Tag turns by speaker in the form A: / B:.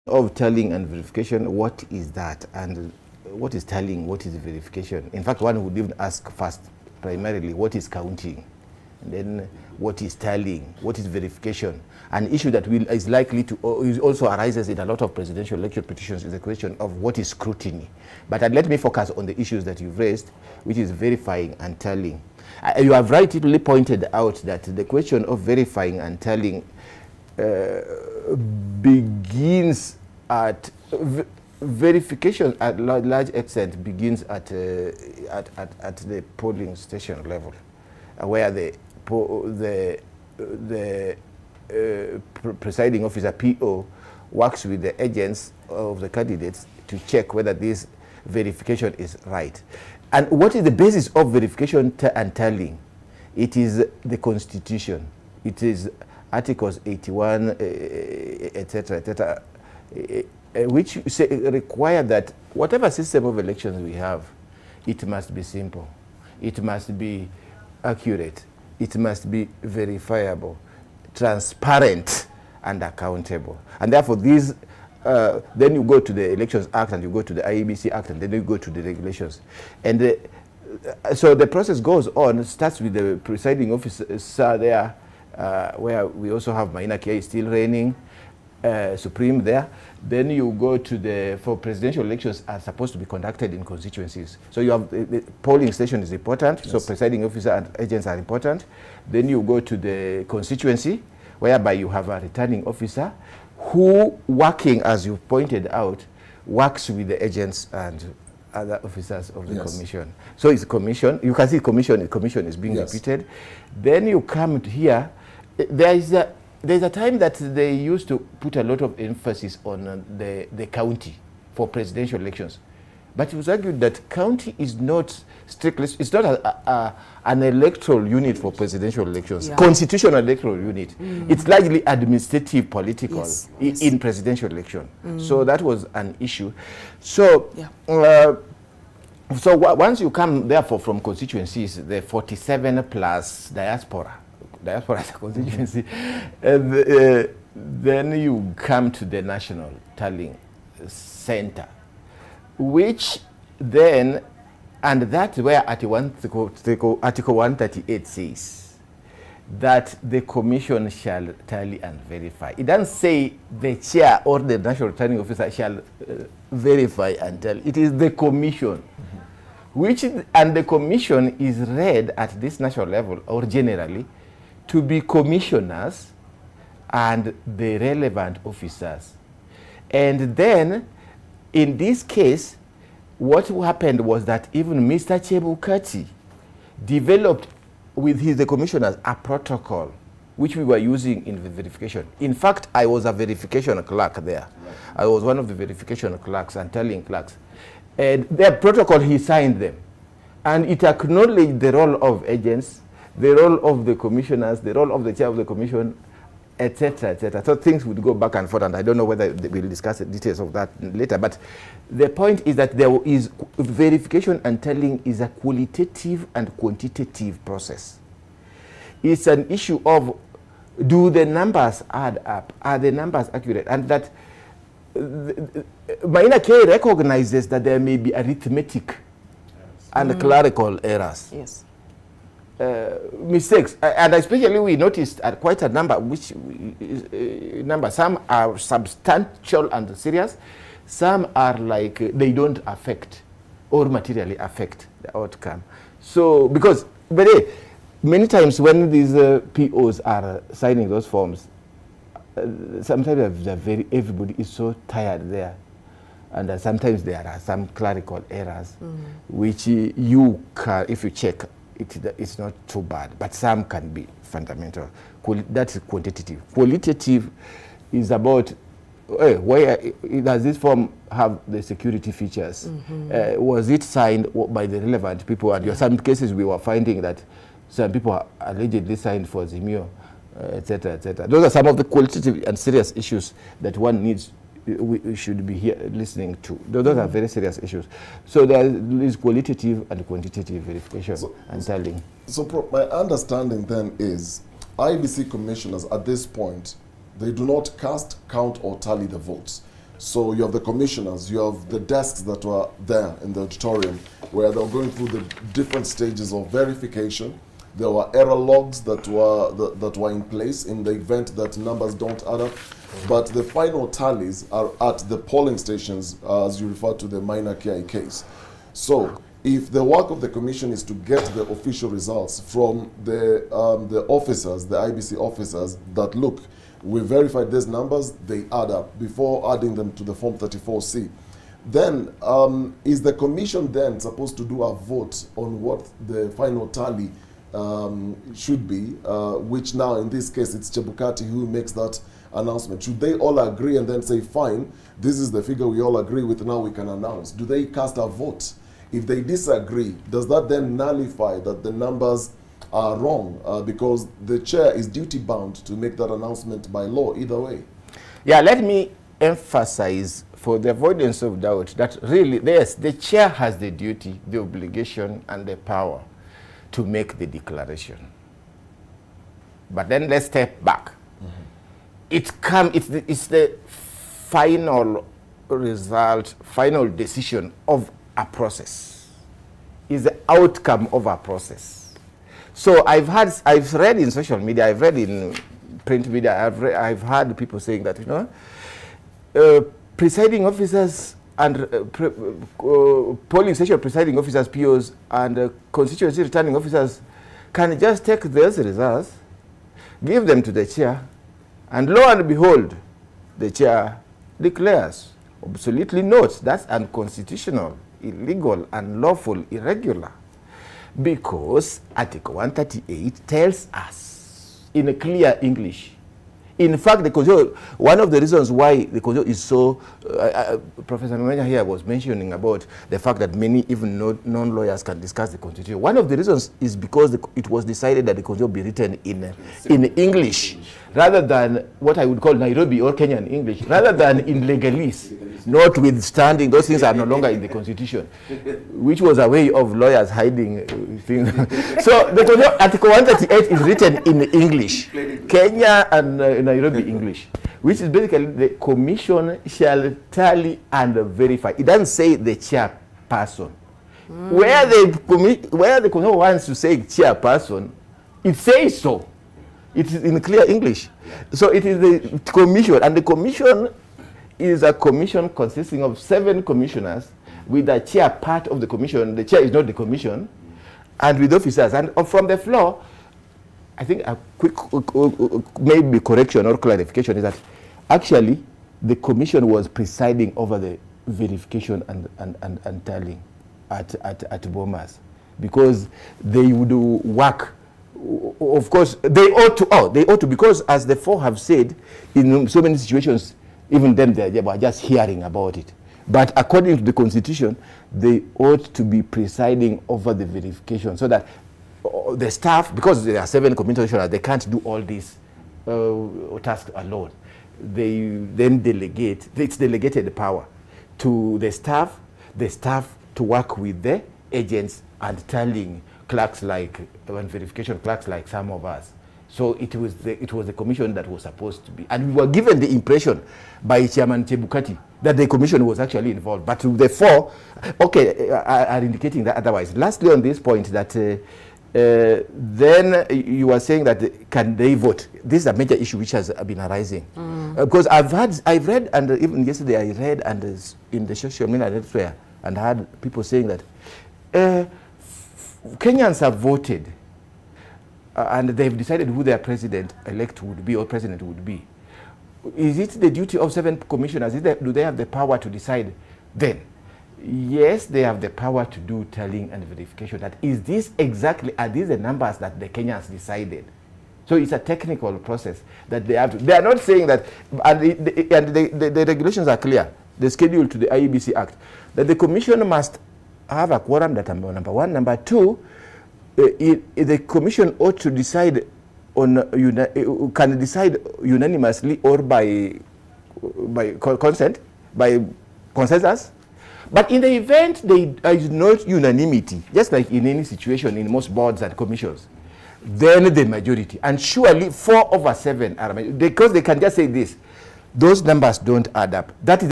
A: of tallying and verification, what is that? And what is tallying? What is verification? In fact, one would even ask first, primarily, what is counting? And then what is tallying? What is verification? An issue that is likely to also arises in a lot of presidential election petitions is the question of what is scrutiny. But let me focus on the issues that you've raised, which is verifying and tallying. You have rightly pointed out that the question of verifying and tallying begins at verification at large extent begins at the polling station level, where the presiding officer (PO) works with the agents of the candidates to check whether this verification is right. And what is the basis of verification and tallying? It is the Constitution. It is Articles 81, etc., etc., which require that whatever system of elections we have, it must be simple, it must be accurate, it must be verifiable, transparent, and accountable. And therefore, these then you go to the Elections Act, and you go to the IEBC Act, and then you go to the regulations. And so the process goes on. It starts with the presiding officer there, where we also have Maina K still reigning supreme there. Then you go to for presidential elections are supposed to be conducted in constituencies. So you have the polling station is important, yes. So presiding officer and agents are important. Then you go to the constituency, whereby you have a returning officer who, working, as you pointed out, works with the agents and other officers of the yes. commission. So it's commission. You can see commission is being yes. repeated. Then you come to here. There's a time that they used to put a lot of emphasis on the county for presidential elections. But it was argued that county is not strictly, it's not an electoral unit for presidential elections, yeah. Constitutional electoral unit. It's largely administrative, political yes. In presidential election. So that was an issue. So, yeah. So once you come, therefore, from constituencies, the 47 plus diaspora as a constituency, then you come to the national tallying center, which then, and that's where Article 138 says that the commission shall tally and verify. It doesn't say the chair or the national returning officer shall verify and tell. It is the commission, and the commission is read at this national level or generally to be commissioners and the relevant officers. And then, in this case, what happened was that even Mr. Chebukati developed with the commissioners a protocol which we were using in the verification. In fact, I was a verification clerk there. I was one of the verification clerks and tallying clerks. And their protocol, he signed them. And it acknowledged the role of agents, the role of the commissioners, the role of the chair of the commission, etc., etc. So things would go back and forth, and I don't know whether we'll discuss the details of that later. But the point is that there is verification and tallying is a qualitative and quantitative process. It's an issue of, do the numbers add up? Are the numbers accurate? And that Maina K recognizes that there may be arithmetic and clerical errors. Yes. Mistakes, and especially we noticed quite a number, some are substantial and serious, some are like they don't affect or materially affect the outcome. So, because many times when these POs are signing those forms, sometimes everybody is so tired there, and sometimes there are some clerical errors, which you can, if you check, it's not too bad, but some can be fundamental. That's quantitative. Qualitative is about where does this form have the security features? Was it signed by the relevant people? And in some cases, we were finding that some people allegedly signed for Zimio, etc., etc. Those are some of the qualitative and serious issues that one needs. We should be here listening to. Those are very serious issues. So there is qualitative and quantitative verification and tallying.
B: So my understanding then is IBC commissioners at this point, they do not cast, count, or tally the votes. So you have the commissioners, you have the desks that were there in the auditorium where they were going through the different stages of verification. There were error logs that were in place in the event that numbers don't add up. But the final tallies are at the polling stations, as you refer to the minor KI case. So if the work of the commission is to get the official results from the officers, the IBC officers, that look, we verified these numbers, they add up, before adding them to the Form 34C. Then, is the commission then supposed to do a vote on what the final tally should be, which now in this case it's Chebukati who makes that announcement? Should they all agree and then say, fine, this is the figure we all agree with, now we can announce? Do they cast a vote? If they disagree, does that then nullify that the numbers are wrong? Because the chair is duty bound to make that announcement by law either way.
A: Yeah, let me emphasize, for the avoidance of doubt, that really, yes, the chair has the duty, the obligation, and the power to make the declaration. But then let's step back. Mm-hmm. It's the final result, final decision of a process. Is the outcome of a process. So I've read in social media, I've read in print media, I've heard people saying that, you know, presiding officers and polling station presiding officers, POs, and constituency returning officers can just take those results, give them to the chair, and lo and behold, the chair declares, absolutely not, that's unconstitutional, illegal, unlawful, irregular. Because Article 138 tells us in a clear English. In fact, the control, one of the reasons why the control is so, Professor Sihanya here was mentioning about the fact that many, even non-lawyers, can discuss the Constitution. One of the reasons is because it was decided that the control be written in English, rather than what I would call Nairobi or Kenyan English, rather than in legalese. Notwithstanding, those things are no longer in the Constitution, which was a way of lawyers hiding things. So the control, Article 138 is written in English, Kenya and Nairobi English, which is basically the commission shall tally and verify. It doesn't say the chairperson. Where the commission wants to say chairperson, it says so. It is in clear English. So it is the commission, and the commission is a commission consisting of 7 commissioners with a chair part of the commission. The chair is not the commission, and with officers. And from the floor, I think a quick maybe correction or clarification is that actually the commission was presiding over the verification and tallying at Bomas, because they would work. Of course, they ought to, because as the 4 have said, in so many situations, even then they were just hearing about it. But according to the Constitution, they ought to be presiding over the verification, so that the staff, because there are 7 commissioners, they can't do all these tasks alone. They then delegate, it's delegated power to the staff to work with the agents and tallying clerks like, and verification clerks like some of us. So it was the commission that was supposed to be, and we were given the impression by Chairman Chebukati that the commission was actually involved. But the 4, are indicating that otherwise. Lastly, on this point, that then you are saying that can they vote? This is a major issue which has been arising, because I've read, and even yesterday I read, and in the social media elsewhere, and had people saying that Kenyans have voted. And they've decided who their president-elect would be or president would be. Is it the duty of 7 commissioners? Do they have the power to decide then? Yes, they have the power to do tallying and verification. That is this exactly, are these the numbers that the Kenyans decided? So it's a technical process that they have to. They are not saying that, and the regulations are clear, the schedule to the IEBC Act, that the commission must have a quorum, that number 1. Number 2, the commission ought to decide on can decide unanimously or by consent, by consensus. But in the event there is not unanimity, just like in any situation in most boards and commissions, then the majority, and surely 4/7 are, because they can just say this, those numbers don't add up. That is